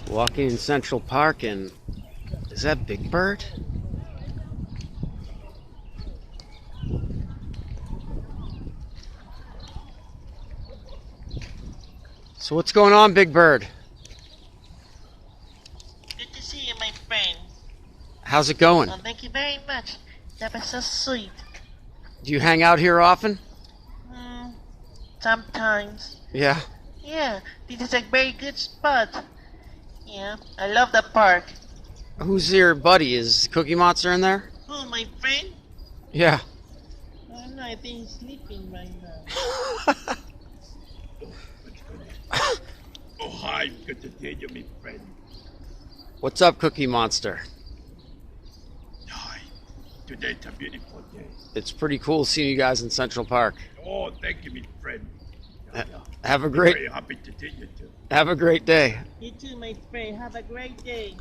Walking in Central Park, and is that Big Bird? So what's going on, Big Bird? Good to see you, my friend. How's it going? Oh, thank you very much. That was so sweet. Do you hang out here often? Sometimes. Yeah. Yeah, this is a very good spot. Yeah, I love the park. Who's your buddy? Is Cookie Monster in there? Oh, my friend? Yeah. Oh, no, I think he's sleeping right now. Oh, hi. Good to see you, my friend. What's up, Cookie Monster? Hi. Today's a beautiful day. It's pretty cool seeing you guys in Central Park. Oh, thank you, my friend. Have a Very great happy to see you too. have a great day. You too, my friend. Have a great day.